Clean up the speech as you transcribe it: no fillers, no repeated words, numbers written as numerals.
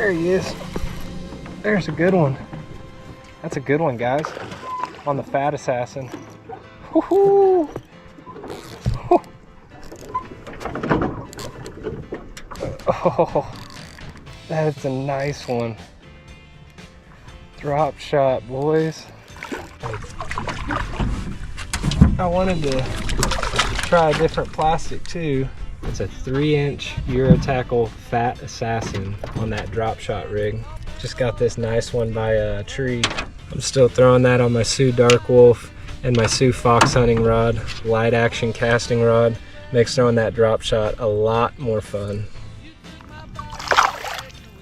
There he is. There's a good one. That's a good one, guys. On the Fat Assassin. Woohoo! Oh, that's a nice one. Drop shot, boys. I wanted to try a different plastic too. It's a 3-inch Eurotackle Fat Assassin on that drop shot rig. Just got this nice one by a tree. I'm still throwing that on my Sioux Dark Wolf and my Sioux Fox hunting rod, light action casting rod. Makes throwing that drop shot a lot more fun.